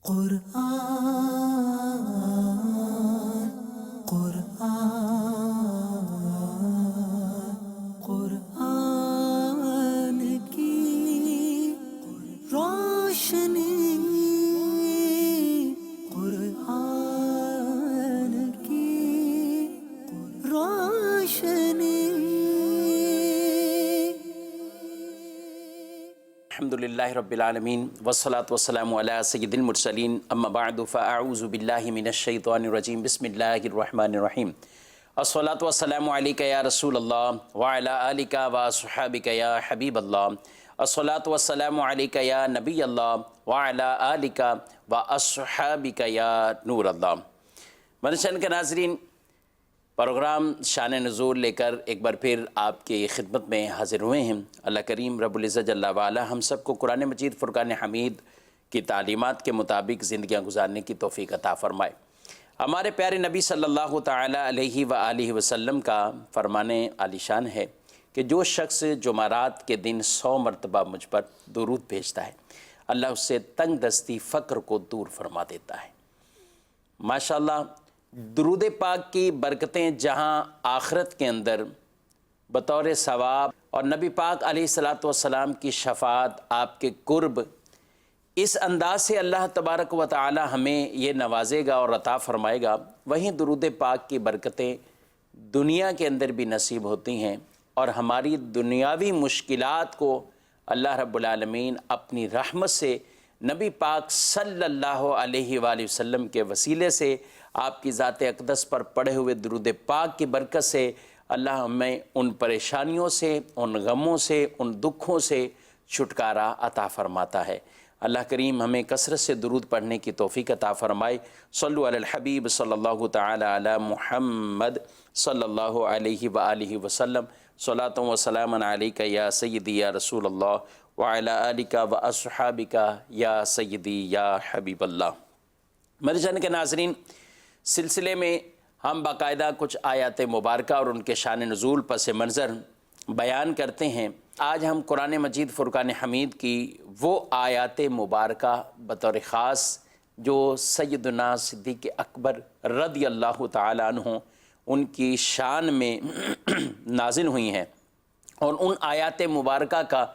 قرآن قرآن قرآن کی روشنی، قرآن کی روشنی۔ الحمدللہ رب العالمین والصلاة والسلام علی سید المرسلین، اما بعد فاعوذ باللہ من الشیطان الرجیم، بسم اللہ الرحمن الرحیم۔ الصلاة والسلام علیکہ یا رسول اللہ وعلی آلک واصحابک یا حبیب اللہ۔ الصلاة والسلام علیکہ یا نبی اللہ وعلی آلک واصحابک یا نور اللہ۔ منشن کے ناظرین، پروگرام شان نزول لے کر ایک بار پھر آپ کی خدمت میں حاضر ہوئے ہیں۔ اللہ کریم رب العزت جل وعلا ہم سب کو قرآن مجید فرقان حمید کی تعلیمات کے مطابق زندگیاں گزارنے کی توفیق عطا فرمائے۔ ہمارے پیارے نبی صلی اللہ تعالی علیہ وآلہ وسلم کا فرمان عالی شان ہے کہ جو شخص جمعرات کے دن 100 مرتبہ مجھ پر درود بھیجتا ہے، اللہ اس سے تنگ دستی فقر کو دور فرما دیتا ہے۔ ماشاءاللہ، درود پاک کی برکتیں جہاں آخرت کے اندر بطور ثواب اور نبی پاک علیہ السلام کی شفاعت، آپ کے قرب، اس انداز سے اللہ تبارک و تعالی ہمیں یہ نوازے گا اور عطا فرمائے گا، وہیں درود پاک کی برکتیں دنیا کے اندر بھی نصیب ہوتی ہیں اور ہماری دنیاوی مشکلات کو اللہ رب العالمین اپنی رحمت سے نبی پاک صلی اللہ علیہ وآلہ وسلم کے وسیلے سے، آپ کی ذات اقدس پر پڑھے ہوئے درود پاک کی برکت سے اللہ ہمیں ان پریشانیوں سے، ان غموں سے، ان دکھوں سے چھٹکارا عطا فرماتا ہے۔ اللہ کریم ہمیں کثرت سے درود پڑھنے کی توفیق عطا فرمائے۔ صلو علی الحبیب صلی اللہ تعالی علی محمد صلی اللہ علیہ وآلہ وسلم، صلاۃ و سلام علیک یا سیدی یا رسول اللہ وعلی آلک واصحابک یا سیدی یا حبیب اللہ۔ میرے جان کے ناظرین، سلسلے میں ہم باقاعدہ کچھ آیات مبارکہ اور ان کے شان نزول پس منظر بیان کرتے ہیں۔ آج ہم قرآن مجید فرقان حمید کی وہ آیات مبارکہ بطور خاص جو سیدنا صدیق اکبر رضی اللہ تعالی عنہ ان کی شان میں نازل ہوئی ہیں، اور ان آیات مبارکہ کا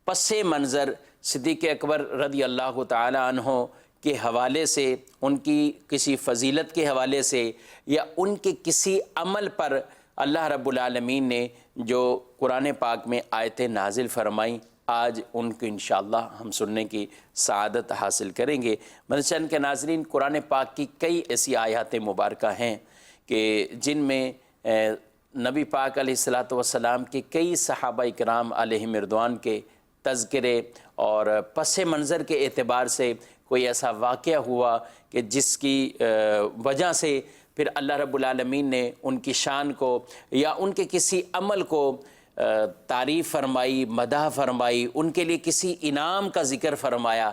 پس منظر صدیق اکبر رضی اللہ تعالی عنہ کے حوالے سے، ان کی کسی فضیلت کے حوالے سے، یا ان کے کسی عمل پر اللہ رب العالمین نے جو قرآن پاک میں آیتیں نازل فرمائیں، آج ان کو انشاءاللہ ہم سننے کی سعادت حاصل کریں گے۔ منشن کے ناظرین، قرآن پاک کی کئی ایسی آیات مبارکہ ہیں کہ جن میں نبی پاک علیہ السلام کے کئی صحابہ کرام علیہم رضوان کے تذکرے اور پس منظر کے اعتبار سے کوئی ایسا واقعہ ہوا کہ جس کی وجہ سے پھر اللہ رب العالمین نے ان کی شان کو یا ان کے کسی عمل کو تعریف فرمائی، مدح فرمائی، ان کے لیے کسی انعام کا ذکر فرمایا۔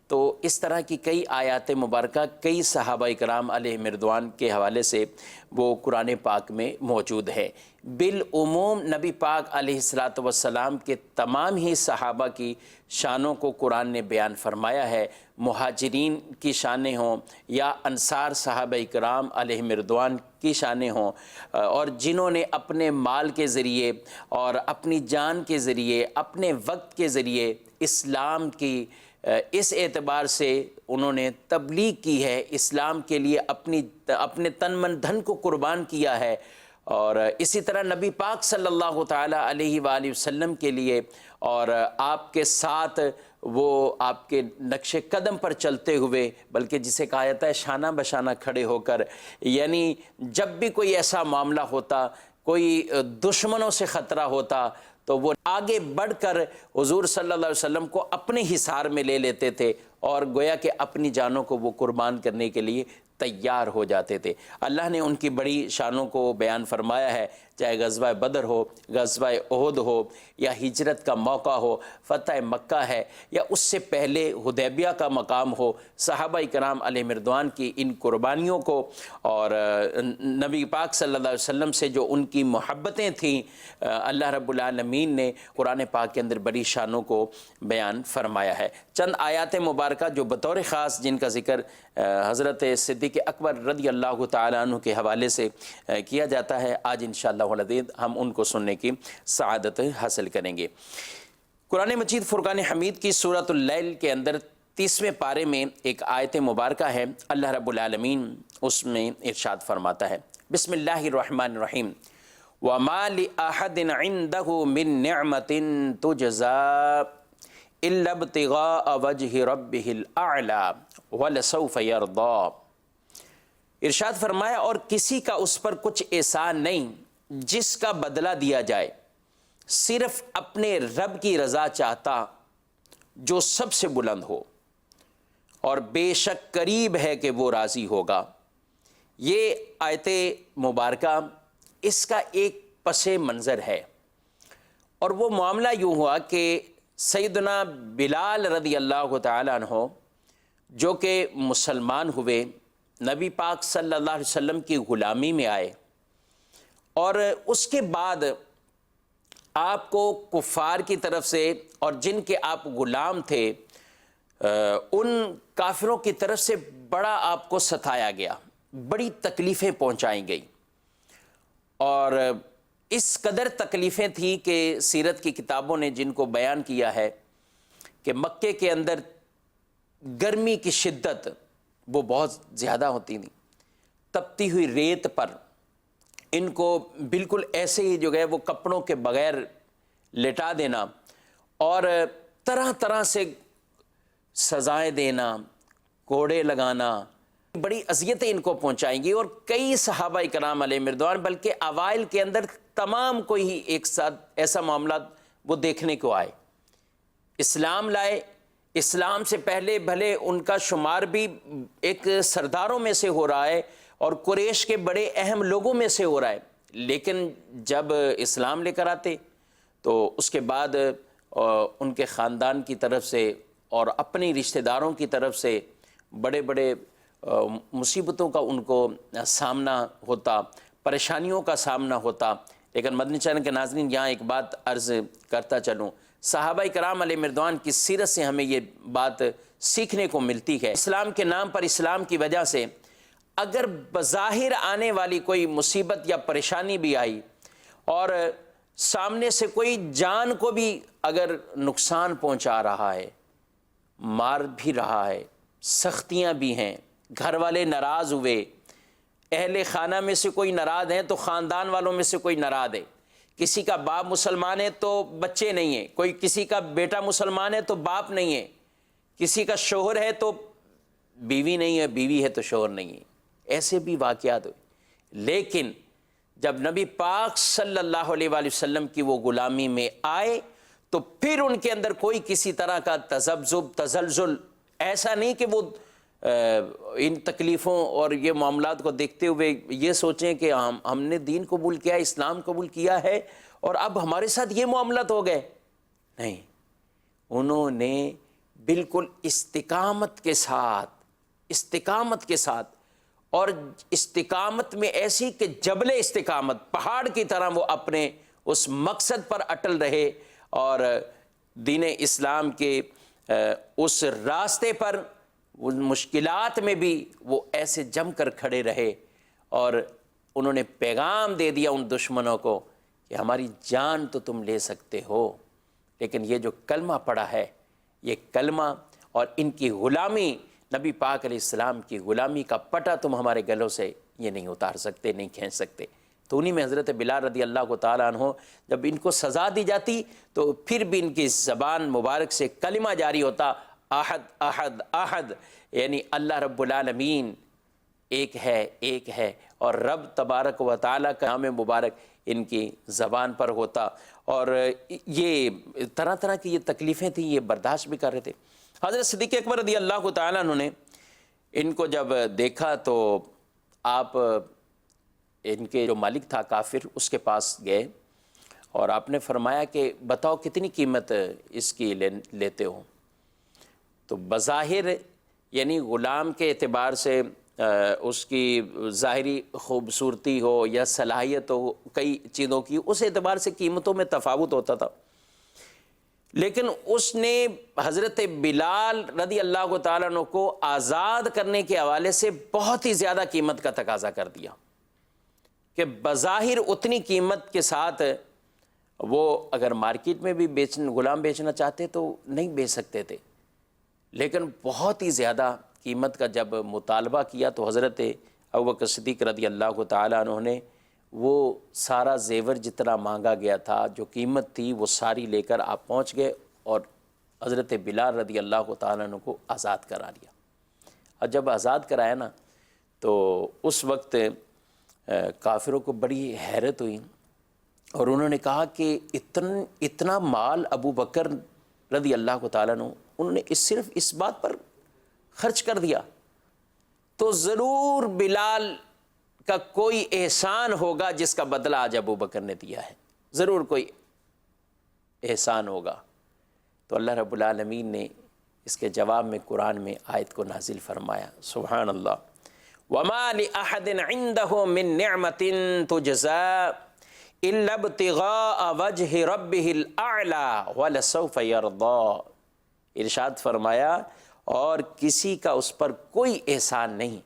تو اس طرح کی کئی آیات مبارکہ کئی صحابہ کرام علیہم رضوان کے حوالے سے وہ قرآن پاک میں موجود ہے۔ بالعموم نبی پاک علیہ السلام کے تمام ہی صحابہ کی شانوں کو قرآن نے بیان فرمایا ہے، مہاجرین کی شانیں ہوں یا انصار صحابہ کرام علیہم رضوان کی شانیں ہوں، اور جنہوں نے اپنے مال کے ذریعے اور اپنی جان کے ذریعے، اپنے وقت کے ذریعے اسلام کی اس اعتبار سے انہوں نے تبلیغ کی ہے، اسلام کے لیے اپنے تن من دھن کو قربان کیا ہے، اور اسی طرح نبی پاک صلی اللہ تعالی علیہ وآلہ وسلم کے لیے اور آپ کے ساتھ وہ آپ کے نقش قدم پر چلتے ہوئے، بلکہ جسے کہا جاتا ہے شانہ بشانہ کھڑے ہو کر، یعنی جب بھی کوئی ایسا معاملہ ہوتا، کوئی دشمنوں سے خطرہ ہوتا، تو وہ آگے بڑھ کر حضور صلی اللہ علیہ وسلم کو اپنے حصار میں لے لیتے تھے، اور گویا کہ اپنی جانوں کو وہ قربان کرنے کے لیے تیار ہو جاتے تھے۔ اللہ نے ان کی بڑی شانوں کو بیان فرمایا ہے، چاہے غزوہ بدر ہو، غزوہ احد ہو، یا ہجرت کا موقع ہو، فتح مکہ ہے، یا اس سے پہلے حدیبیہ کا مقام ہو، صحابہ کرام علیہ رضوان کی ان قربانیوں کو اور نبی پاک صلی اللہ علیہ وسلم سے جو ان کی محبتیں تھیں، اللہ رب العالمین نے قرآن پاک کے اندر بڑی شانوں کو بیان فرمایا ہے۔ چند آیات مبارکہ جو بطور خاص جن کا ذکر حضرت صدیق اکبر رضی اللہ تعالیٰ عنہ کے حوالے سے کیا جاتا ہے، آج انشاءاللہ العزیز ہم ان کو سننے کی سعادت حاصل کریں گے۔ قرآن مجید فرقان حمید کی سورۃ اللیل کے اندر 30ویں پارے میں ایک آیت مبارکہ ہے، اللہ رب العالمین اس میں ارشاد فرماتا ہے، بسم اللہ الرحمن الرحیم، وَمَا لِأَحَدٍ عِنْدَهُ مِن نِعْمَةٍ تُجْزَىٰ إِلَّا ابْتِغَاءَ وَجْهِ رَبِّهِ الْأَعْلَىٰ وَلَسَوْفَ يَرْضَىٰ۔ ارشاد فرمایا اور کسی کا اس پر کچھ احسان نہیں جس کا بدلہ دیا جائے صرف اپنے رب کی رضا چاہتا جو سب سے بلند ہو، اور بے شک قریب ہے کہ وہ راضی ہوگا۔ یہ آیت مبارکہ اس کا ایک پس منظر ہے، اور وہ معاملہ یوں ہوا کہ سیدنا بلال رضی اللہ تعالیٰ عنہ جو کہ مسلمان ہوئے، نبی پاک صلی اللہ علیہ وسلم کی غلامی میں آئے، اور اس کے بعد آپ کو کفار کی طرف سے اور جن کے آپ غلام تھے ان کافروں کی طرف سے بڑا آپ کو ستایا گیا، بڑی تکلیفیں پہنچائی گئی، اور اس قدر تکلیفیں تھیں کہ سیرت کی کتابوں نے جن کو بیان کیا ہے کہ مکے کے اندر گرمی کی شدت وہ بہت زیادہ ہوتی تھی، تپتی ہوئی ریت پر ان کو بالکل ایسے ہی جو ہے وہ کپڑوں کے بغیر لٹا دینا، اور طرح طرح سے سزائیں دینا، کوڑے لگانا، بڑی اذیتیں ان کو پہنچائیں گی۔ اور کئی صحابہ کرام علیہ رضوان، بلکہ اوائل کے اندر تمام کوئی ہی ایک ساتھ ایسا معاملات وہ دیکھنے کو آئے، اسلام لائے، اسلام سے پہلے بھلے ان کا شمار بھی ایک سرداروں میں سے ہو رہا ہے اور قریش کے بڑے اہم لوگوں میں سے ہو رہا ہے، لیکن جب اسلام لے کر آتے تو اس کے بعد ان کے خاندان کی طرف سے اور اپنی رشتہ داروں کی طرف سے بڑے بڑے مصیبتوں کا ان کو سامنا ہوتا، پریشانیوں کا سامنا ہوتا۔ لیکن مدنی چینل کے ناظرین، یہاں ایک بات عرض کرتا چلوں، صحابہ کرام علیہ رضوان کی سیرت سے ہمیں یہ بات سیکھنے کو ملتی ہے، اسلام کے نام پر، اسلام کی وجہ سے اگر بظاہر آنے والی کوئی مصیبت یا پریشانی بھی آئی اور سامنے سے کوئی جان کو بھی اگر نقصان پہنچا رہا ہے، مار بھی رہا ہے، سختیاں بھی ہیں، گھر والے ناراض ہوئے، اہل خانہ میں سے کوئی ناراض ہیں تو خاندان والوں میں سے کوئی ناراض ہے، کسی کا باپ مسلمان ہے تو بچے نہیں ہیں، کوئی کسی کا بیٹا مسلمان ہے تو باپ نہیں ہے، کسی کا شوہر ہے تو بیوی نہیں ہے، بیوی ہے تو شوہر نہیں ہے، ایسے بھی واقعات ہوئے۔ لیکن جب نبی پاک صلی اللہ علیہ وآلہ وسلم کی وہ غلامی میں آئے تو پھر ان کے اندر کوئی کسی طرح کا تذبذب، تزلزل ایسا نہیں کہ وہ ان تکلیفوں اور یہ معاملات کو دیکھتے ہوئے یہ سوچیں کہ ہم نے دین قبول کیا، اسلام قبول کیا ہے اور اب ہمارے ساتھ یہ معاملات ہو گئے۔ نہیں، انہوں نے بالکل استقامت کے ساتھ اور استقامت میں ایسی کہ جبل استقامت، پہاڑ کی طرح وہ اپنے اس مقصد پر اٹل رہے اور دین اسلام کے اس راستے پر ان مشکلات میں بھی وہ ایسے جم کر کھڑے رہے، اور انہوں نے پیغام دے دیا ان دشمنوں کو کہ ہماری جان تو تم لے سکتے ہو، لیکن یہ جو کلمہ پڑا ہے، یہ کلمہ اور ان کی غلامی، نبی پاک علیہ السلام کی غلامی کا پٹا تم ہمارے گلوں سے یہ نہیں اتار سکتے، نہیں کھینچ سکتے۔ تو انہی میں حضرت بلال رضی اللہ تعالیٰ عنہ جب ان کو سزا دی جاتی تو پھر بھی ان کی زبان مبارک سے کلمہ جاری ہوتا، احد احد احد، یعنی اللہ رب العالمین ایک ہے، اور رب تبارک و تعالیٰ کا نام مبارک ان کی زبان پر ہوتا، اور یہ طرح طرح کی یہ تکلیفیں تھیں، یہ برداشت بھی کر رہے تھے۔ حضرت صدیق اکبر رضی اللہ تعالیٰ عنہ نے ان کو جب دیکھا تو آپ ان کے جو مالک تھا کافر، اس کے پاس گئے اور آپ نے فرمایا کہ بتاؤ کتنی قیمت اس کی لیتے ہو؟ تو بظاہر یعنی غلام کے اعتبار سے اس کی ظاہری خوبصورتی ہو یا صلاحیت ہو، کئی چیزوں کی اس اعتبار سے قیمتوں میں تفاوت ہوتا تھا۔ لیکن اس نے حضرت بلال رضی اللہ تعالیٰ عنہ کو آزاد کرنے کے حوالے سے بہت ہی زیادہ قیمت کا تقاضا کر دیا کہ بظاہر اتنی قیمت کے ساتھ وہ اگر مارکیٹ میں بھی غلام بیچنا چاہتے تو نہیں بیچ سکتے تھے، لیکن بہت ہی زیادہ قیمت کا جب مطالبہ کیا تو حضرت ابوبکر صدیق رضی اللہ تعالیٰ عنہ نے وہ سارا زیور جتنا مانگا گیا تھا، جو قیمت تھی، وہ ساری لے کر آپ پہنچ گئے اور حضرت بلال رضی اللہ تعالیٰ عنہ کو آزاد کرا لیا۔ اور جب آزاد کرایا نا تو اس وقت کافروں کو بڑی حیرت ہوئی اور انہوں نے کہا کہ اتنا مال ابو بکر رضی اللہ تعالیٰ عنہ انہوں نے صرف اس بات پر خرچ کر دیا، تو ضرور بلال کا کوئی احسان ہوگا جس کا بدلہ آج ابو بکر نے دیا ہے، ضرور کوئی احسان ہوگا۔ تو اللہ رب العالمین نے اس کے جواب میں قرآن میں آیت کو نازل فرمایا، سبحان اللہ، وَمَا لِأَحَدٍ عِنْدَهُ مِن نِعْمَةٍ تُجْزَىٰ إِلَّا ابْتِغَاءَ وَجْهِ رَبِّهِ الْأَعْلَىٰ وَلَسَوْفَ يَرْضَىٰ۔ ارشاد فرمایا اور کسی کا اس پر کوئی احسان نہیں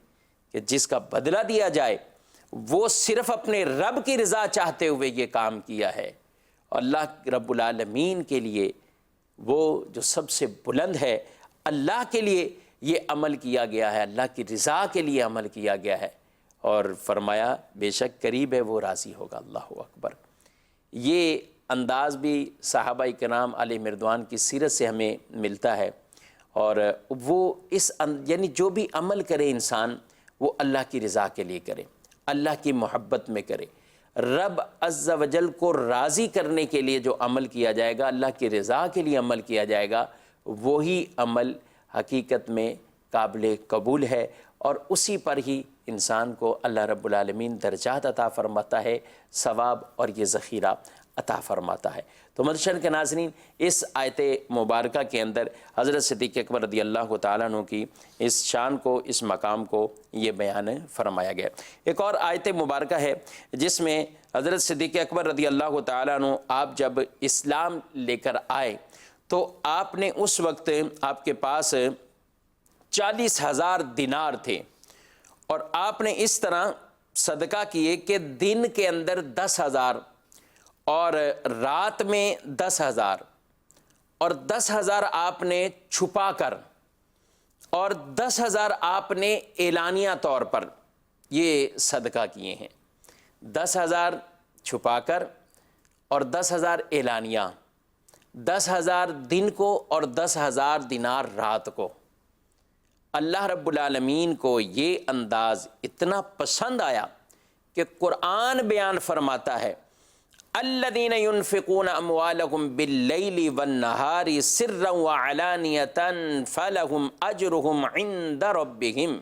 کہ جس کا بدلہ دیا جائے، وہ صرف اپنے رب کی رضا چاہتے ہوئے یہ کام کیا ہے۔ اللہ رب العالمین کے لیے وہ جو سب سے بلند ہے، اللہ کے لیے یہ عمل کیا گیا ہے، اللہ کی رضا کے لیے عمل کیا گیا ہے، اور فرمایا بے شک قریب ہے وہ راضی ہوگا۔ اللہ اکبر۔ یہ انداز بھی صحابہ کرام علیہ مردوان کی سیرت سے ہمیں ملتا ہے، اور وہ یعنی جو بھی عمل کرے انسان وہ اللہ کی رضا کے لیے کرے، اللہ کی محبت میں کرے، رب عز و جل کو راضی کرنے کے لیے جو عمل کیا جائے گا، اللہ کی رضا کے لیے عمل کیا جائے گا، وہی عمل حقیقت میں قابل قبول ہے، اور اسی پر ہی انسان کو اللہ رب العالمین درجات عطا فرماتا ہے، ثواب اور یہ ذخیرہ عطا فرماتا ہے۔ تو محترم کے ناظرین، اس آیت مبارکہ کے اندر حضرت صدیق اکبر رضی اللہ تعالیٰ عنہ کی اس شان کو، اس مقام کو یہ بیان فرمایا گیا۔ ایک اور آیت مبارکہ ہے جس میں حضرت صدیق اکبر رضی اللہ تعالیٰ عنہ آپ جب اسلام لے کر آئے تو آپ نے اس وقت آپ کے پاس 40,000 دینار تھے، اور آپ نے اس طرح صدقہ کیے کہ دن کے اندر 10,000 اور رات میں 10,000، اور 10,000 آپ نے چھپا کر، اور 10,000 آپ نے اعلانیہ طور پر یہ صدقہ کیے ہیں۔ 10,000 چھپا کر اور 10,000 اعلانیہ، 10,000 دن کو اور 10,000 دینار رات کو۔ اللہ رب العالمین کو یہ انداز اتنا پسند آیا کہ قرآن بیان فرماتا ہے، الذین ينفقون اموالهم باللیل والنہار سرا وعلانیۃ فلہم اجرهم عند ربهم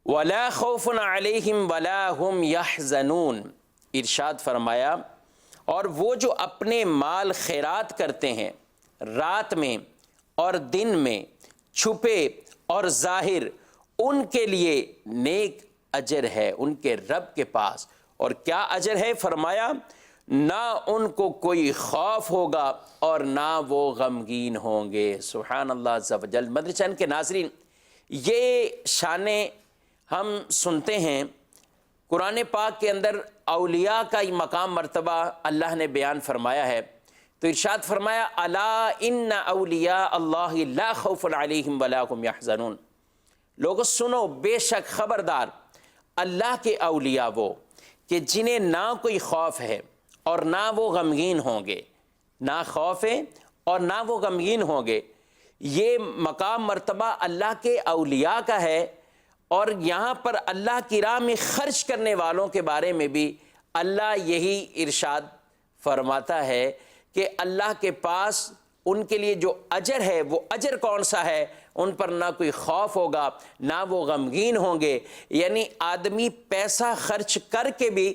ولا خوف علیہم ولا هم یحزنون۔ ارشاد فرمایا، اور وہ جو اپنے مال خیرات کرتے ہیں رات میں اور دن میں، چھپے اور ظاہر، ان کے لیے نیک اجر ہے ان کے رب کے پاس۔ اور کیا اجر ہے؟ فرمایا نہ ان کو کوئی خوف ہوگا اور نہ وہ غمگین ہوں گے۔ سبحان اللہ عز و جل۔ مدرسین کے ناظرین، یہ شانیں ہم سنتے ہیں قرآن پاک کے اندر، اولیاء کا یہ مقام مرتبہ اللہ نے بیان فرمایا ہے، تو ارشاد فرمایا الا ان اولیاء اللہ لا خوف علیہم ولا هم یحزنون۔ لوگو سنو، بے شک خبردار، اللہ کے اولیاء وہ کہ جنہیں نہ کوئی خوف ہے اور نہ وہ غمگین ہوں گے، نہ خوف ہے اور نہ وہ غمگین ہوں گے۔ یہ مقام مرتبہ اللہ کے اولیاء کا ہے، اور یہاں پر اللہ کی راہ میں خرچ کرنے والوں کے بارے میں بھی اللہ یہی ارشاد فرماتا ہے کہ اللہ کے پاس ان کے لیے جو اجر ہے، وہ اجر کون سا ہے؟ ان پر نہ کوئی خوف ہوگا نہ وہ غمگین ہوں گے۔ یعنی آدمی پیسہ خرچ کر کے بھی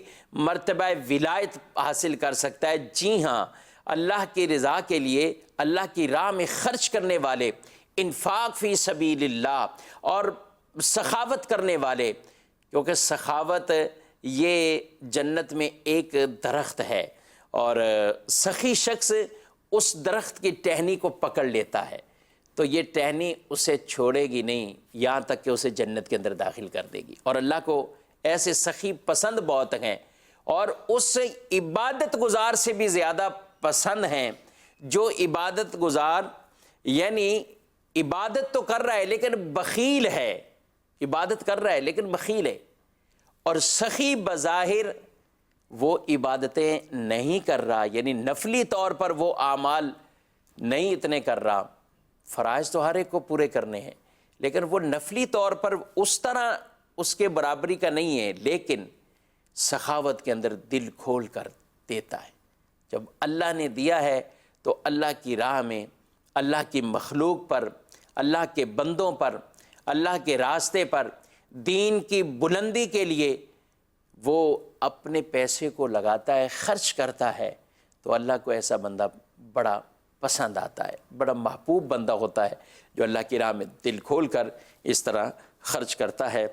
مرتبہ ولایت حاصل کر سکتا ہے۔ جی ہاں، اللہ کی رضا کے لیے اللہ کی راہ میں خرچ کرنے والے، انفاق فی سبیل اللہ اور سخاوت کرنے والے، کیونکہ سخاوت یہ جنت میں ایک درخت ہے، اور سخی شخص اس درخت کی ٹہنی کو پکڑ لیتا ہے تو یہ ٹہنی اسے چھوڑے گی نہیں یہاں تک کہ اسے جنت کے اندر داخل کر دے گی۔ اور اللہ کو ایسے سخی پسند بہت ہیں، اور اس عبادت گزار سے بھی زیادہ پسند ہیں جو عبادت گزار یعنی عبادت تو کر رہا ہے لیکن بخیل ہے، عبادت کر رہا ہے لیکن بخیل ہے، اور سخی بظاہر وہ عبادتیں نہیں کر رہا، یعنی نفلی طور پر وہ اعمال نہیں اتنے کر رہا، فرائض تو ہر ایک کو پورے کرنے ہیں لیکن وہ نفلی طور پر اس طرح اس کے برابری کا نہیں ہے، لیکن سخاوت کے اندر دل کھول کر دیتا ہے۔ جب اللہ نے دیا ہے تو اللہ کی راہ میں، اللہ کی مخلوق پر، اللہ کے بندوں پر، اللہ کے راستے پر، دین کی بلندی کے لیے وہ اپنے پیسے کو لگاتا ہے، خرچ کرتا ہے، تو اللہ کو ایسا بندہ بڑا پسند آتا ہے، بڑا محبوب بندہ ہوتا ہے جو اللہ کی راہ میں دل کھول کر اس طرح خرچ کرتا ہے۔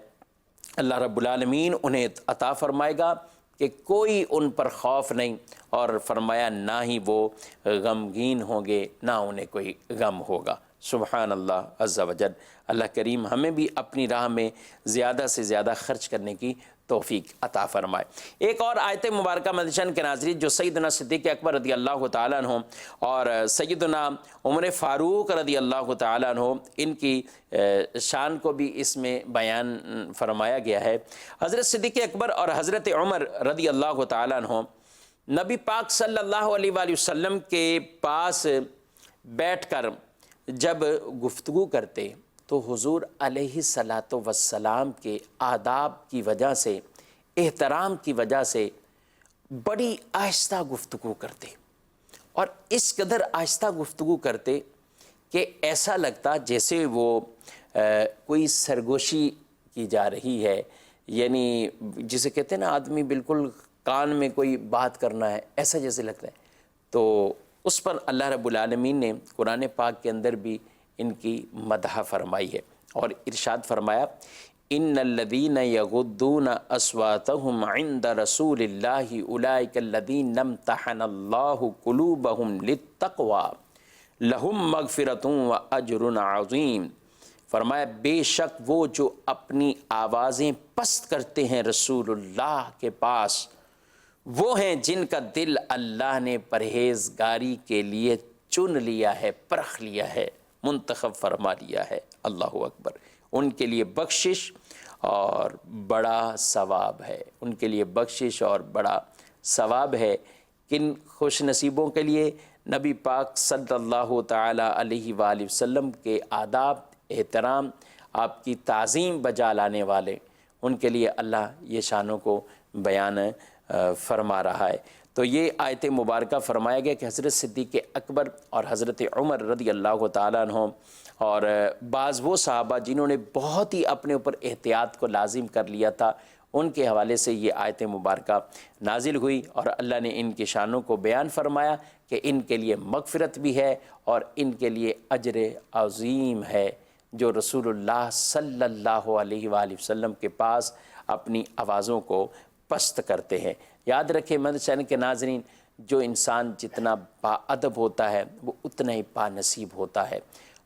اللہ رب العالمین انہیں عطا فرمائے گا کہ کوئی ان پر خوف نہیں، اور فرمایا نہ ہی وہ غمگین ہوں گے، نہ انہیں کوئی غم ہوگا۔ سبحان اللہ عز و جل۔ اللہ کریم ہمیں بھی اپنی راہ میں زیادہ سے زیادہ خرچ کرنے کی توفیق عطا فرمائے۔ ایک اور آیت مبارکہ مدشن کے ناظرین جو سیدنا صدیق اکبر رضی اللہ تعالیٰ عنہ اور سیدنا عمر فاروق رضی اللہ تعالیٰ عنہ ان کی شان کو بھی اس میں بیان فرمایا گیا ہے۔ حضرت صدیق اکبر اور حضرت عمر رضی اللہ تعالیٰ عنہ نبی پاک صلی اللہ علیہ وآلہ وسلم کے پاس بیٹھ کر جب گفتگو کرتے تو حضور علیہ الصلاۃ والسلام کے آداب کی وجہ سے، احترام کی وجہ سے بڑی آہستہ گفتگو کرتے، اور اس قدر آہستہ گفتگو کرتے کہ ایسا لگتا جیسے وہ کوئی سرگوشی کی جا رہی ہے، یعنی جسے کہتے ہیں نا آدمی بالکل کان میں کوئی بات کرنا ہے، ایسا جیسے لگتا ہے۔ تو اس پر اللہ رب العالمین نے قرآن پاک کے اندر بھی ان کی مدح فرمائی ہے، اور ارشاد فرمایا ان الذین یغضون اصواتهم عند رسول اللہ اولئک الذین امتحن اللہ قلوبهم للتقوی لہم مغفرۃ واجر عظیم۔ فرمایا بے شک وہ جو اپنی آوازیں پست کرتے ہیں رسول اللہ کے پاس، وہ ہیں جن کا دل اللہ نے پرہیزگاری کے لیے چن لیا ہے، پرکھ لیا ہے، منتخب فرما لیا ہے۔ اللہ اکبر۔ ان کے لیے بخشش اور بڑا ثواب ہے، ان کے لیے بخشش اور بڑا ثواب ہے۔ کن خوش نصیبوں کے لیے؟ نبی پاک صلی اللہ تعالی علیہ وآلہ وسلم کے آداب، احترام، آپ کی تعظیم بجا لانے والے، ان کے لیے اللہ یہ شانوں کو بیان فرما رہا ہے۔ تو یہ آیت مبارکہ فرمایا گیا کہ حضرت صدیق اکبر اور حضرت عمر رضی اللہ تعالیٰ عنہ اور بعض وہ صحابہ جنہوں نے بہت ہی اپنے اوپر احتیاط کو لازم کر لیا تھا، ان کے حوالے سے یہ آیت مبارکہ نازل ہوئی، اور اللہ نے ان کی شانوں کو بیان فرمایا کہ ان کے لیے مغفرت بھی ہے اور ان کے لیے اجر عظیم ہے، جو رسول اللہ صلی اللہ علیہ وآلہ وسلم کے پاس اپنی آوازوں کو پست کرتے ہیں۔ یاد رکھیں مدشن کے ناظرین، جو انسان جتنا با ادب ہوتا ہے وہ اتنا ہی با نصیب ہوتا ہے،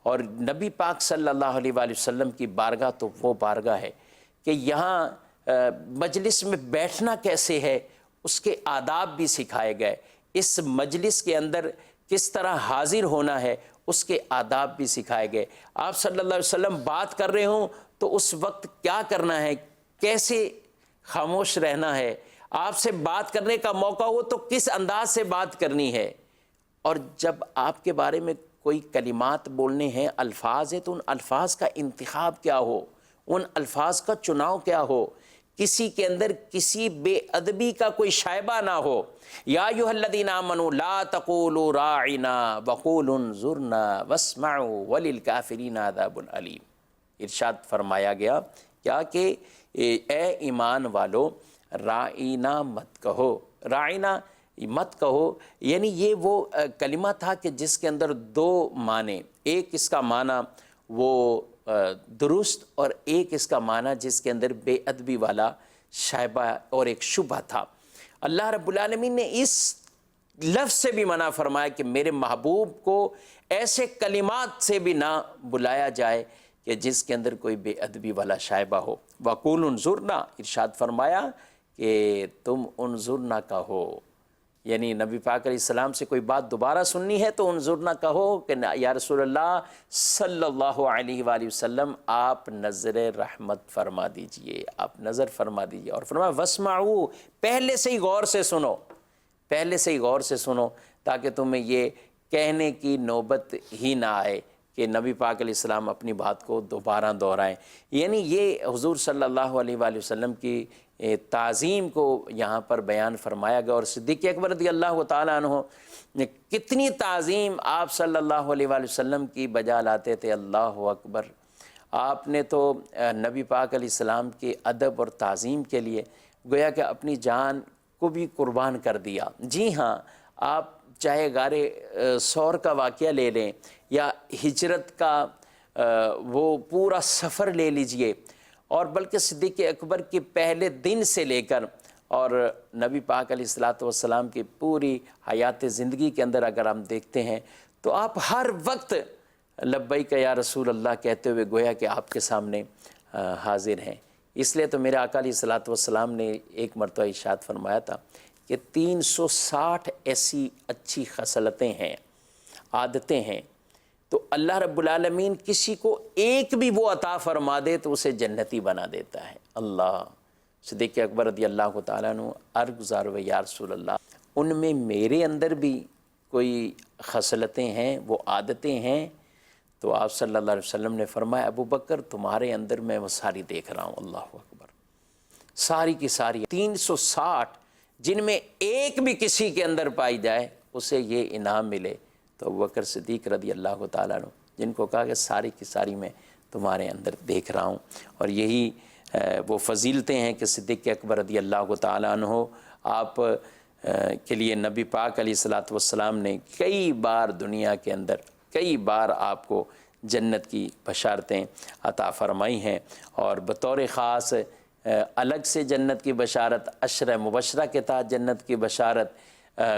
اور نبی پاک صلی اللہ علیہ وآلہ وسلم کی بارگاہ تو وہ بارگاہ ہے کہ یہاں مجلس میں بیٹھنا کیسے ہے اس کے آداب بھی سکھائے گئے، اس مجلس کے اندر کس طرح حاضر ہونا ہے اس کے آداب بھی سکھائے گئے۔ آپ صلی اللہ علیہ وسلم بات کر رہے ہوں تو اس وقت کیا کرنا ہے، کیسے خاموش رہنا ہے، آپ سے بات کرنے کا موقع ہو تو کس انداز سے بات کرنی ہے، اور جب آپ کے بارے میں کوئی کلمات بولنے ہیں، الفاظ ہیں، تو ان الفاظ کا انتخاب کیا ہو، ان الفاظ کا چناؤ کیا ہو، کسی کے اندر کسی بے ادبی کا کوئی شائبہ نہ ہو۔ یا ایھا الذین آمنوا لا تقولوا راعنا وقولوا انظرنا واسمعوا وللکافرین عذاب علیم۔ ارشاد فرمایا گیا کیا کہ اے ایمان والو راعینا مت کہو، راعینا مت کہو، یعنی یہ وہ کلمہ تھا کہ جس کے اندر دو معنی، ایک اس کا معنی وہ درست، اور ایک اس کا معنی جس کے اندر بے ادبی والا شائبہ اور ایک شبہ تھا۔ اللہ رب العالمین نے اس لفظ سے بھی منع فرمایا کہ میرے محبوب کو ایسے کلمات سے بھی نہ بلایا جائے کہ جس کے اندر کوئی بے ادبی والا شائبہ ہو۔ وَقُولُ انظُرْنَا، ارشاد فرمایا کہ تم انظرنا کہو، یعنی نبی پاک علیہ السلام سے کوئی بات دوبارہ سننی ہے تو انظرنا کہو کہ یا رسول اللہ صلی اللہ علیہ وآلہ وسلم آپ نظر رحمت فرما دیجئے، آپ نظر فرما دیجئے۔ اور فرمایا وَاسْمَعُوا، پہلے سے ہی غور سے سنو، پہلے سے ہی غور سے سنو تاکہ تمہیں یہ کہنے کی نوبت ہی نہ آئے کہ نبی پاک علیہ السلام اپنی بات کو دوبارہ دہرائیں۔ یعنی یہ حضور صلی اللہ علیہ وآلہ وسلم کی تعظیم کو یہاں پر بیان فرمایا گیا۔ اور صدیق اکبر رضی اللہ تعالیٰ عنہ کتنی تعظیم آپ صلی اللہ علیہ وآلہ وسلم کی بجا لاتے تھے، اللہ اکبر۔ آپ نے تو نبی پاک علیہ السلام کے ادب اور تعظیم کے لیے گویا کہ اپنی جان کو بھی قربان کر دیا۔ جی ہاں، آپ چاہے غار ثور کا واقعہ لے لیں یا ہجرت کا وہ پورا سفر لے لیجئے، اور بلکہ صدیق اکبر کے پہلے دن سے لے کر اور نبی پاک علیہ السلام کی پوری حیات زندگی کے اندر اگر ہم دیکھتے ہیں تو آپ ہر وقت لبیک یا رسول اللہ کہتے ہوئے گویا کہ آپ کے سامنے حاضر ہیں۔ اس لیے تو میرے آقا علیہ السلام نے ایک مرتبہ ارشاد فرمایا تھا کہ 360 ایسی اچھی خصلتیں ہیں، عادتیں ہیں، تو اللہ رب العالمین کسی کو ایک بھی وہ عطا فرما دے تو اسے جنتی بنا دیتا ہے۔ اللہ، صدیق اکبر رضی اللہ تعالیٰ عنہ عرض گزار ہوئے یا رسول اللہ ان میں میرے اندر بھی کوئی خصلتیں ہیں، وہ عادتیں ہیں؟ تو آپ صلی اللہ علیہ وسلم نے فرمایا ابو بکر تمہارے اندر میں وہ ساری دیکھ رہا ہوں۔ اللہ اکبر، ساری کی ساری 360 جن میں ایک بھی کسی کے اندر پائی جائے اسے یہ انعام ملے۔ تو ابوبکر صدیق رضی اللہ تعالیٰ عنہ جن کو کہا کہ ساری کی ساری میں تمہارے اندر دیکھ رہا ہوں، اور یہی وہ فضیلتیں ہیں کہ صدیق اکبر رضی اللہ تعالیٰ عنہ آپ کے لیے نبی پاک علیہ السلام نے کئی بار دنیا کے اندر کئی بار آپ کو جنت کی بشارتیں عطا فرمائی ہیں، اور بطور خاص الگ سے جنت کی بشارت، عشرہ مبشرہ کے تحت جنت کی بشارت،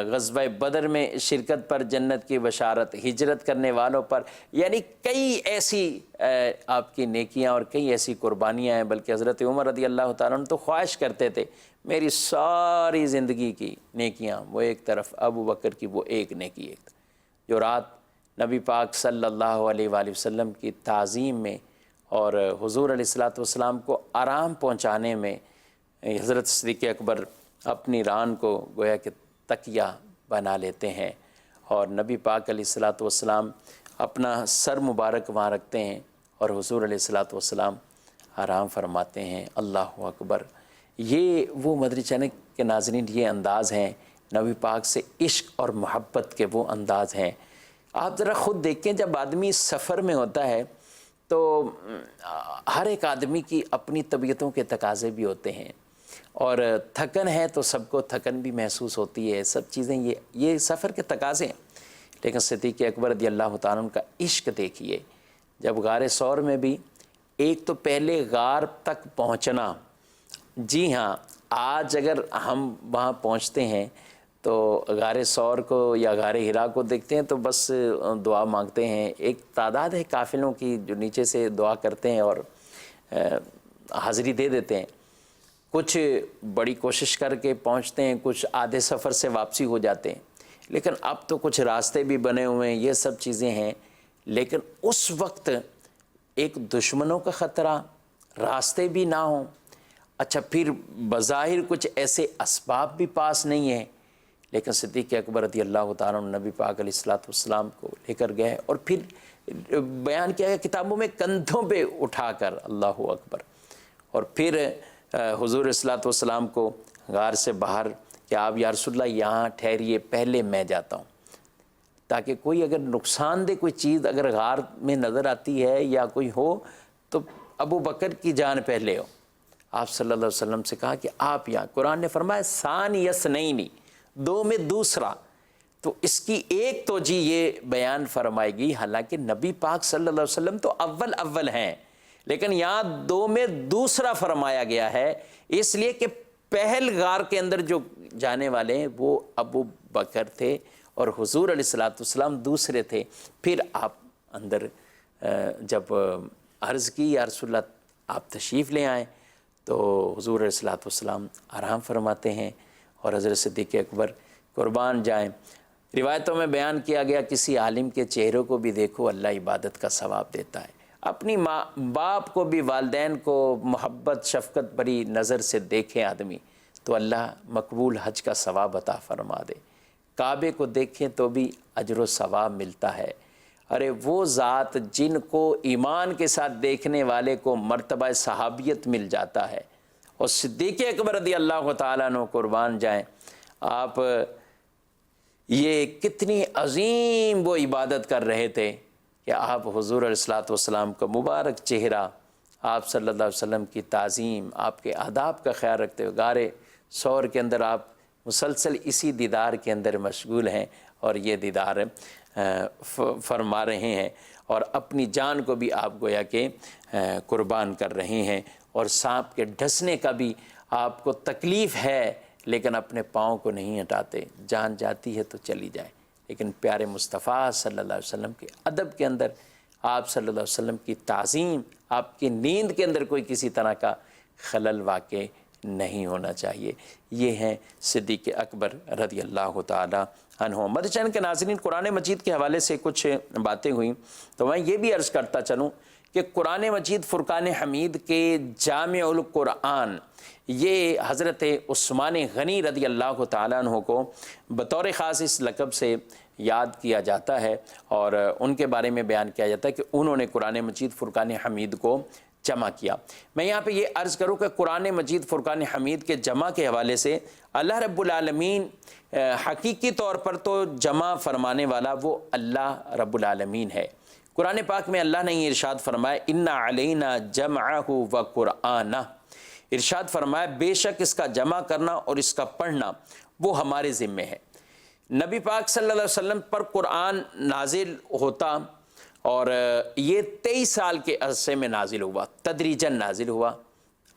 غزوہ بدر میں شرکت پر جنت کی بشارت، ہجرت کرنے والوں پر، یعنی کئی ایسی آپ کی نیکیاں اور کئی ایسی قربانیاں ہیں۔ بلکہ حضرت عمر رضی اللہ تعالیٰ عنہ تو خواہش کرتے تھے میری ساری زندگی کی نیکیاں وہ ایک طرف، ابو بکر کی وہ ایک نیکی ایک طرف۔ جو رات نبی پاک صلی اللہ علیہ وآلہ وسلم کی تعظیم میں اور حضور علیہ السلام کو آرام پہنچانے میں حضرت صدیق اکبر اپنی ران کو گویا کہ تکیہ بنا لیتے ہیں، اور نبی پاک علیہ السلام اپنا سر مبارک وہاں رکھتے ہیں اور حضور علیہ السلام آرام فرماتے ہیں۔ اللہ اکبر، یہ وہ مدری چینل کے ناظرین یہ انداز ہیں، نبی پاک سے عشق اور محبت کے وہ انداز ہیں۔ آپ ذرا خود دیکھیں، جب آدمی سفر میں ہوتا ہے تو ہر ایک آدمی کی اپنی طبیعتوں کے تقاضے بھی ہوتے ہیں، اور تھکن ہے تو سب کو تھکن بھی محسوس ہوتی ہے، سب چیزیں یہ سفر کے تقاضے ہیں۔ لیکن صدیق اکبر رضی اللہ تعالیٰ عنہ کا عشق دیکھیے، جب غار ثور میں بھی ایک تو پہلے غار تک پہنچنا، جی ہاں آج اگر ہم وہاں پہنچتے ہیں تو غار ثور کو یا غار حرا کو دیکھتے ہیں تو بس دعا مانگتے ہیں، ایک تعداد ہے قافلوں کی جو نیچے سے دعا کرتے ہیں اور حاضری دے دیتے ہیں، کچھ بڑی کوشش کر کے پہنچتے ہیں، کچھ آدھے سفر سے واپسی ہو جاتے ہیں، لیکن اب تو کچھ راستے بھی بنے ہوئے ہیں، یہ سب چیزیں ہیں۔ لیکن اس وقت ایک دشمنوں کا خطرہ، راستے بھی نہ ہوں، اچھا پھر بظاہر کچھ ایسے اسباب بھی پاس نہیں ہیں، لیکن صدیق اکبر رضی اللہ تعالیٰ عنہ نبی پاک علیہ السلام کو لے کر گئے، اور پھر بیان کیا ہے کتابوں میں کندھوں پہ اٹھا کر، اللہ اکبر، اور پھر حضور علیہ السلام کو غار سے باہر کہ آپ یا رسول اللہ یہاں ٹھہریے، پہلے میں جاتا ہوں، تاکہ کوئی اگر نقصان دہ کوئی چیز اگر غار میں نظر آتی ہے یا کوئی ہو تو ابو بکر کی جان پہلے ہو۔ آپ صلی اللہ علیہ وسلم سے کہا کہ آپ یہاں، قرآن نے فرمایا ثانی اثنین، دو میں دوسرا، تو اس کی ایک توجہ یہ بیان فرمائے گی، حالانکہ نبی پاک صلی اللہ علیہ وسلم تو اول ہیں، لیکن یہاں دو میں دوسرا فرمایا گیا ہے، اس لیے کہ پہل غار کے اندر جو جانے والے ہیں وہ ابو بکر تھے اور حضور علیہ السلام دوسرے تھے۔ پھر آپ اندر جب عرض کی یا رسول اللہ آپ تشریف لے آئیں تو حضور علیہ السلام آرام فرماتے ہیں اور حضرت صدیق اکبر قربان جائیں۔ روایتوں میں بیان کیا گیا کسی عالم کے چہروں کو بھی دیکھو اللہ عبادت کا ثواب دیتا ہے۔ اپنی ماں باپ کو بھی، والدین کو محبت شفقت بری نظر سے دیکھیں آدمی تو اللہ مقبول حج کا ثواب عطا فرما دے۔ کعبے کو دیکھیں تو بھی اجر و ثواب ملتا ہے۔ ارے وہ ذات جن کو ایمان کے ساتھ دیکھنے والے کو مرتبہ صحابیت مل جاتا ہے، اور صدیق اکبر رضی اللہ تعالیٰ عنہ قربان جائیں، آپ یہ کتنی عظیم وہ عبادت کر رہے تھے کہ آپ حضور علیہ السلام کا مبارک چہرہ، آپ صلی اللہ علیہ وسلم کی تعظیم، آپ کے آداب کا خیال رکھتے ہوئے غار ثور کے اندر آپ مسلسل اسی دیدار کے اندر مشغول ہیں اور یہ دیدار فرما رہے ہیں، اور اپنی جان کو بھی آپ گویا کہ قربان کر رہے ہیں، اور سانپ کے ڈسنے کا بھی آپ کو تکلیف ہے لیکن اپنے پاؤں کو نہیں ہٹاتے۔ جان جاتی ہے تو چلی جائے، لیکن پیارے مصطفیٰ صلی اللہ علیہ وسلم کے ادب کے اندر، آپ صلی اللہ علیہ وسلم کی تعظیم، آپ کی نیند کے اندر کوئی کسی طرح کا خلل واقع نہیں ہونا چاہیے۔ یہ ہیں صدیق اکبر رضی اللہ تعالی عنہ۔ مدنی چینل کے ناظرین، قرآن مجید کے حوالے سے کچھ باتیں ہوئیں تو میں یہ بھی عرض کرتا چلوں کہ قرآن مجید فرقان حمید کے جامع القرآن، یہ حضرت عثمان غنی رضی اللہ تعالیٰ عنہ کو بطور خاص اس لقب سے یاد کیا جاتا ہے، اور ان کے بارے میں بیان کیا جاتا ہے کہ انہوں نے قرآن مجید فرقان حمید کو جمع کیا۔ میں یہاں پہ یہ عرض کروں کہ قرآن مجید فرقان حمید کے جمع کے حوالے سے اللہ رب العالمین حقیقی طور پر تو جمع فرمانے والا وہ اللہ رب العالمین ہے۔ قرآن پاک میں اللہ نے یہ ارشاد فرمایا اِنَّ عَلَيْنَا جَمْعَهُ وَقُرْآنَهُ، ارشاد فرمایا بے شک اس کا جمع کرنا اور اس کا پڑھنا وہ ہمارے ذمے ہے۔ نبی پاک صلی اللہ علیہ وسلم پر قرآن نازل ہوتا اور یہ 23 سال کے عرصے میں نازل ہوا، تدریجاً نازل ہوا،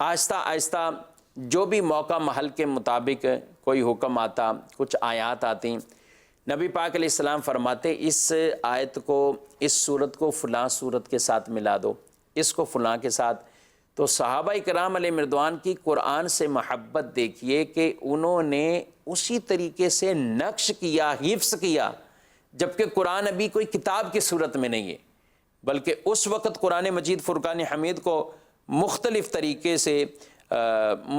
آہستہ آہستہ جو بھی موقع محل کے مطابق کوئی حکم آتا، کچھ آیات آتی، نبی پاک علیہ السلام فرماتے اس آیت کو، اس صورت کو فلاں صورت کے ساتھ ملا دو، اس کو فلاں کے ساتھ۔ تو صحابہ کرام علیہ رضوان کی قرآن سے محبت دیکھیے کہ انہوں نے اسی طریقے سے نقش کیا، حفظ کیا، جبکہ قرآن ابھی کوئی کتاب کی صورت میں نہیں ہے، بلکہ اس وقت قرآن مجید فرقان حمید کو مختلف طریقے سے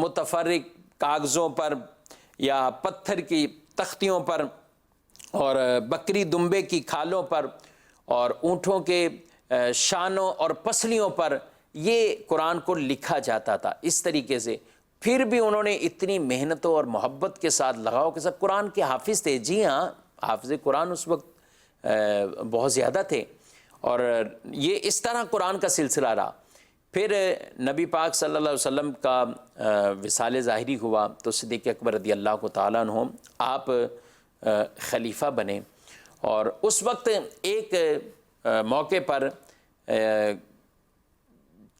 متفرق کاغذوں پر یا پتھر کی تختیوں پر اور بکری دمبے کی کھالوں پر اور اونٹوں کے شانوں اور پسلیوں پر یہ قرآن کو لکھا جاتا تھا اس طریقے سے۔ پھر بھی انہوں نے اتنی محنتوں اور محبت کے ساتھ، لگاؤ کے ساتھ قرآن کے حافظ تھے۔ جی ہاں، حافظ قرآن اس وقت بہت زیادہ تھے، اور یہ اس طرح قرآن کا سلسلہ رہا۔ پھر نبی پاک صلی اللہ علیہ وسلم کا وصال ظاہری ہوا تو صدیق اکبر رضی اللہ تعالیٰ عنہ آپ خلیفہ بنے، اور اس وقت ایک موقع پر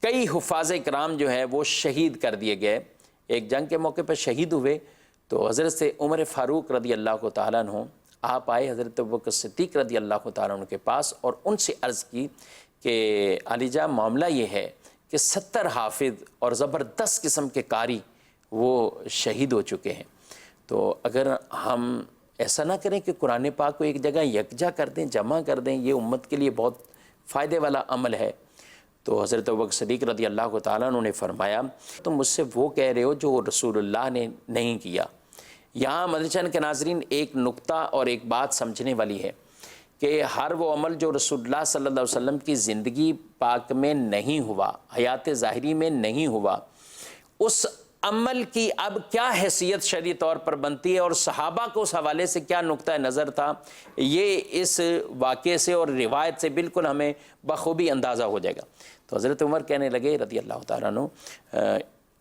کئی حفاظ کرام جو ہے وہ شہید کر دیے گئے، ایک جنگ کے موقع پر شہید ہوئے۔ تو حضرت سے عمر فاروق رضی اللہ تعالیٰ عنہ آپ آئے حضرت ابوبکر صدیق رضی اللہ تعالیٰ عنہ کے پاس اور ان سے عرض کی کہ علی جان معاملہ یہ ہے کہ 70 حافظ اور زبردست قسم کے قاری وہ شہید ہو چکے ہیں، تو اگر ہم ایسا نہ کریں کہ قرآن پاک کو ایک جگہ یکجا کر دیں، جمع کر دیں، یہ امت کے لیے بہت فائدے والا عمل ہے۔ تو حضرت ابوبکر صدیق رضی اللہ تعالیٰ عنہ نے فرمایا تم مجھ سے وہ کہہ رہے ہو جو رسول اللہ نے نہیں کیا۔ یہاں مدنی چینل کے ناظرین ایک نقطہ اور ایک بات سمجھنے والی ہے کہ ہر وہ عمل جو رسول اللہ صلی اللہ علیہ وسلم کی زندگی پاک میں نہیں ہوا، حیات ظاہری میں نہیں ہوا، اس عمل کی اب کیا حیثیت شرعی طور پر بنتی ہے اور صحابہ کو اس حوالے سے کیا نقطہ نظر تھا، یہ اس واقعے سے اور روایت سے بالکل ہمیں بخوبی اندازہ ہو جائے گا۔ تو حضرت عمر کہنے لگے رضی اللہ تعالیٰ عنہ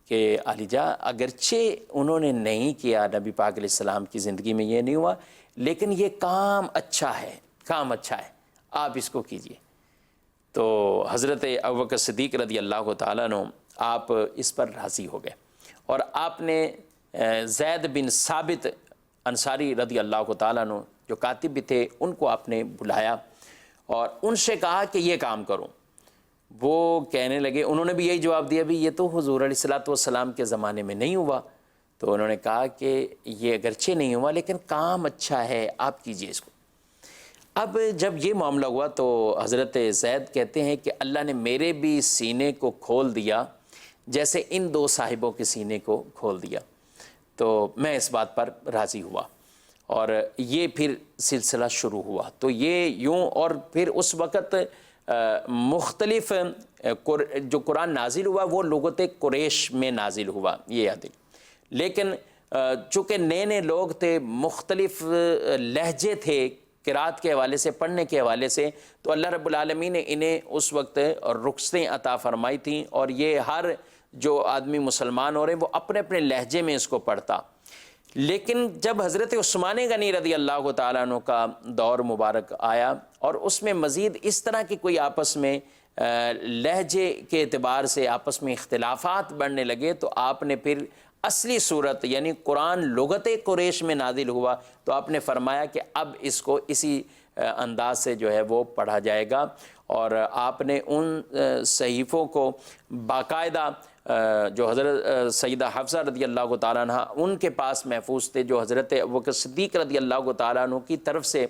کہ علی جا اگرچہ انہوں نے نہیں کیا، نبی پاک علیہ السلام کی زندگی میں یہ نہیں ہوا، لیکن یہ کام اچھا ہے، کام اچھا ہے، آپ اس کو کیجئے۔ تو حضرت ابوبکر صدیق رضی اللہ تعالیٰ عنہ آپ اس پر راضی ہو گئے، اور آپ نے زید بن ثابت انصاری رضی اللہ تعالیٰ عنہ جو کاتب بھی تھے، ان کو آپ نے بلایا اور ان سے کہا کہ یہ کام کرو۔ وہ کہنے لگے، انہوں نے بھی یہی جواب دیا، بھی یہ تو حضور علیہ الصلوۃ والسلام کے زمانے میں نہیں ہوا۔ تو انہوں نے کہا کہ یہ اگرچہ نہیں ہوا لیکن کام اچھا ہے، آپ کیجئے اس کو۔ اب جب یہ معاملہ ہوا تو حضرت زید کہتے ہیں کہ اللہ نے میرے بھی سینے کو کھول دیا جیسے ان دو صاحبوں کے سینے کو کھول دیا، تو میں اس بات پر راضی ہوا اور یہ پھر سلسلہ شروع ہوا۔ تو یہ یوں، اور پھر اس وقت مختلف جو قرآن نازل ہوا وہ لغت قریش میں نازل ہوا، یہ یاد ہے۔ لیکن چونکہ نئے نئے لوگ تھے، مختلف لہجے تھے قرات کے حوالے سے، پڑھنے کے حوالے سے، تو اللہ رب العالمین نے انہیں اس وقت رخصتیں عطا فرمائی تھیں، اور یہ ہر جو آدمی مسلمان ہو رہے ہیں وہ اپنے اپنے لہجے میں اس کو پڑھتا۔ لیکن جب حضرت عثمان غنی رضی اللہ تعالیٰ عنہ کا دور مبارک آیا اور اس میں مزید اس طرح کی کوئی آپس میں لہجے کے اعتبار سے آپس میں اختلافات بڑھنے لگے، تو آپ نے پھر اصلی صورت یعنی قرآن لغت قریش میں نازل ہوا، تو آپ نے فرمایا کہ اب اس کو اسی انداز سے جو ہے وہ پڑھا جائے گا، اور آپ نے ان صحیفوں کو باقاعدہ جو حضرت سیدہ حفصہ رضی اللہ تعالیٰ عنہ ان کے پاس محفوظ تھے، جو حضرت ابوبکر صدیق رضی اللہ تعالیٰ عنہ کی طرف سے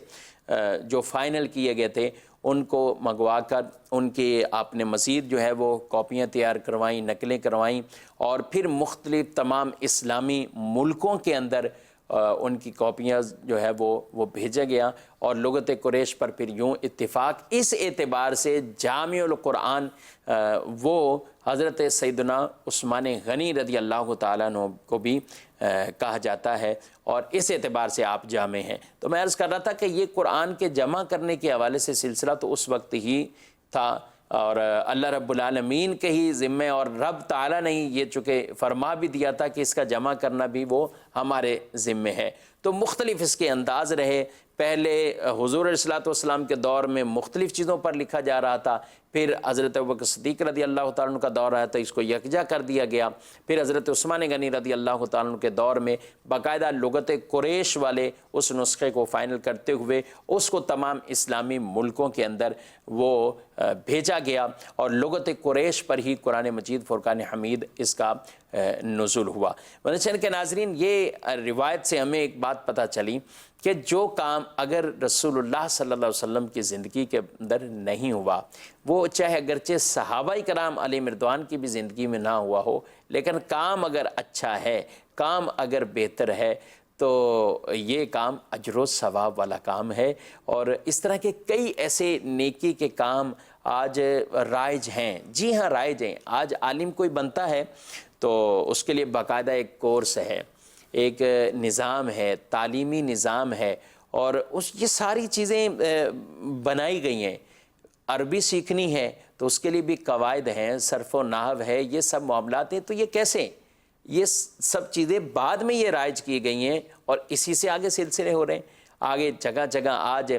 جو فائنل کیے گئے تھے، ان کو منگوا کر ان کی آپ نے مزید جو ہے وہ کاپیاں تیار کروائیں، نقلیں کروائیں، اور پھر مختلف تمام اسلامی ملکوں کے اندر ان کی کاپیاں جو ہے وہ بھیجا گیا، اور لغت قریش پر پھر یوں اتفاق اس اعتبار سے جامع القرآن وہ حضرت سیدنا عثمان غنی رضی اللہ تعالیٰ عنہ کو بھی کہا جاتا ہے، اور اس اعتبار سے آپ جامع ہیں۔ تو میں عرض کر رہا تھا کہ یہ قرآن کے جمع کرنے کے حوالے سے سلسلہ تو اس وقت ہی تھا، اور اللہ رب العالمین کے ہی ذمے، اور رب تعالیٰ نے یہ چونکہ فرما بھی دیا تھا کہ اس کا جمع کرنا بھی وہ ہمارے ذمے ہے، تو مختلف اس کے انداز رہے۔ پہلے حضور علیہ الصلوۃ والسلام کے دور میں مختلف چیزوں پر لکھا جا رہا تھا، پھر حضرت ابوبکر صدیق رضی اللہ تعالیٰ عنہ کا دور آیا تو اس کو یکجا کر دیا گیا، پھر حضرت عثمان غنی رضی اللہ تعالیٰ عنہ کے دور میں باقاعدہ لغت قریش والے اس نسخے کو فائنل کرتے ہوئے اس کو تمام اسلامی ملکوں کے اندر وہ بھیجا گیا، اور لغت قریش پر ہی قرآن مجید فرقان حمید اس کا نزول ہوا۔ چین کے ناظرین، یہ روایت سے ہمیں ایک بات پتہ چلی کہ جو کام اگر رسول اللہ صلی اللہ علیہ وسلم کی زندگی کے اندر نہیں ہوا، وہ چاہے اگرچہ صحابہ کرام علیہ رضوان کی بھی زندگی میں نہ ہوا ہو، لیکن کام اگر اچھا ہے، کام اگر بہتر ہے، تو یہ کام اجر و ثواب والا کام ہے۔ اور اس طرح کے کئی ایسے نیکی کے کام آج رائج ہیں، جی ہاں رائج ہیں۔ آج عالم کوئی بنتا ہے تو اس کے لیے باقاعدہ ایک کورس ہے، ایک نظام ہے، تعلیمی نظام ہے، اور یہ ساری چیزیں بنائی گئی ہیں۔ عربی سیکھنی ہے تو اس کے لیے بھی قواعد ہیں، صرف و نحو ہے، یہ سب معاملات ہیں۔ تو یہ کیسے؟ یہ سب چیزیں بعد میں یہ رائج کی گئی ہیں، اور اسی سے آگے سلسلے ہو رہے ہیں۔ آگے جگہ جگہ آج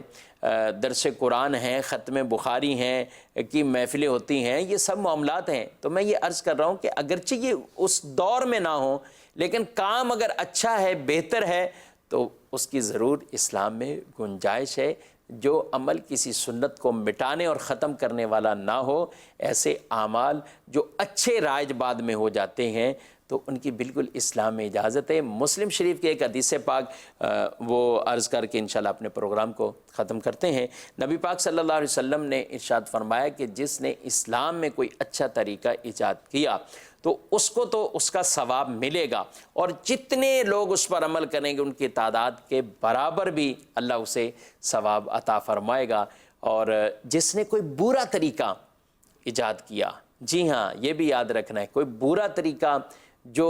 درس قرآن ہیں، ختم بخاری ہیں کی محفلیں ہوتی ہیں، یہ سب معاملات ہیں۔ تو میں یہ عرض کر رہا ہوں کہ اگرچہ یہ اس دور میں نہ ہوں، لیکن کام اگر اچھا ہے، بہتر ہے، تو اس کی ضرور اسلام میں گنجائش ہے۔ جو عمل کسی سنت کو مٹانے اور ختم کرنے والا نہ ہو، ایسے اعمال جو اچھے رائج بعد میں ہو جاتے ہیں، تو ان کی بالکل اسلام میں اجازت ہے۔ مسلم شریف کے ایک حدیث پاک وہ عرض کر کے انشاءاللہ اپنے پروگرام کو ختم کرتے ہیں۔ نبی پاک صلی اللہ علیہ وسلم نے ارشاد فرمایا کہ جس نے اسلام میں کوئی اچھا طریقہ ایجاد کیا تو اس کو تو اس کا ثواب ملے گا، اور جتنے لوگ اس پر عمل کریں گے ان کی تعداد کے برابر بھی اللہ اسے ثواب عطا فرمائے گا۔ اور جس نے کوئی برا طریقہ ایجاد کیا، جی ہاں یہ بھی یاد رکھنا ہے، کوئی برا طریقہ، جو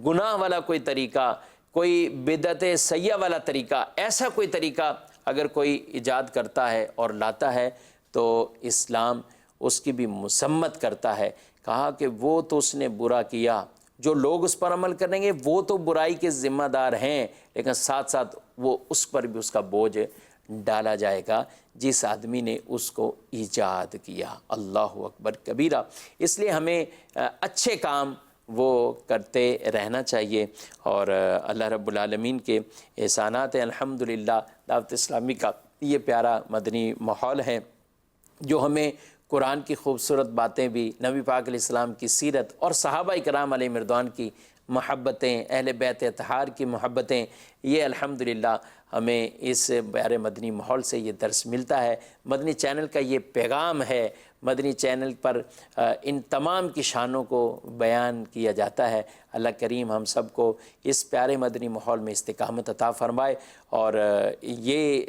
گناہ والا کوئی طریقہ، کوئی بدعت سیئہ والا طریقہ، ایسا کوئی طریقہ اگر کوئی ایجاد کرتا ہے اور لاتا ہے تو اسلام اس کی بھی مذمت کرتا ہے۔ کہا کہ وہ تو اس نے برا کیا، جو لوگ اس پر عمل کریں گے وہ تو برائی کے ذمہ دار ہیں، لیکن ساتھ ساتھ وہ اس پر بھی اس کا بوجھ ڈالا جائے گا جس آدمی نے اس کو ایجاد کیا۔ اللہ اکبر کبیرہ۔ اس لیے ہمیں اچھے کام وہ کرتے رہنا چاہیے، اور اللہ رب العالمین کے احسانات ہیں الحمدللہ۔ دعوت اسلامی کا یہ پیارا مدنی ماحول ہے جو ہمیں قرآن کی خوبصورت باتیں بھی، نبی پاک علیہ السلام کی سیرت اور صحابہ کرام علیہ مردوان کی محبتیں، اہل بیت اطہار کی محبتیں، یہ الحمدللہ ہمیں اس پیارے مدنی ماحول سے یہ درس ملتا ہے۔ مدنی چینل کا یہ پیغام ہے، مدنی چینل پر ان تمام کی شانوں کو بیان کیا جاتا ہے۔ اللہ کریم ہم سب کو اس پیارے مدنی ماحول میں استقامت عطا فرمائے، اور یہ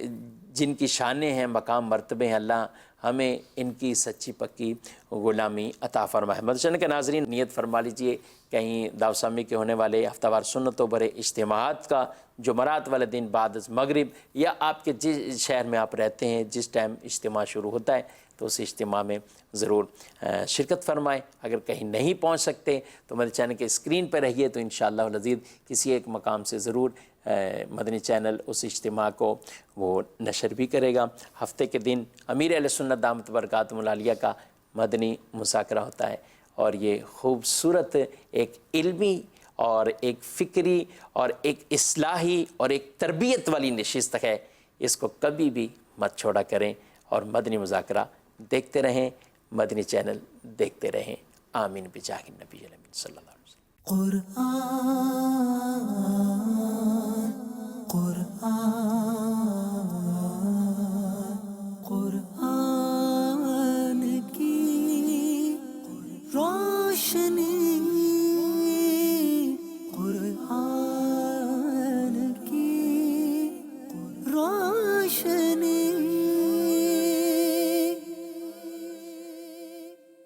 جن کی شانیں ہیں، مقام مرتبے ہیں، اللہ ہمیں ان کی سچی پکی غلامی عطا فرمائے۔ مدنی کے ناظرین، نیت فرما لیجئے کہیں دعوت اسلامی کے ہونے والے ہفتہ وار سنتوں بھرے اجتماعات کا جمعرات والے دن بعد از مغرب، یا آپ کے جس شہر میں آپ رہتے ہیں جس ٹائم اجتماع شروع ہوتا ہے تو اس اجتماع میں ضرور شرکت فرمائیں۔ اگر کہیں نہیں پہنچ سکتے تو مدنی چینل کے اسکرین پر رہیے، تو انشاءاللہ العزیز کسی ایک مقام سے ضرور مدنی چینل اس اجتماع کو وہ نشر بھی کرے گا۔ ہفتے کے دن امیر اہل سنت دامت برکاتہم العالیہ کا مدنی مذاکرہ ہوتا ہے، اور یہ خوبصورت ایک علمی اور ایک فکری اور ایک اصلاحی اور ایک تربیت والی نشست ہے۔ اس کو کبھی بھی مت چھوڑا کریں، اور مدنی مذاکرہ دیکھتے رہیں، مدنی چینل دیکھتے رہیں۔ آمین بجاہ النبی الامین صلی اللہ علیہ وسلم۔ قرآن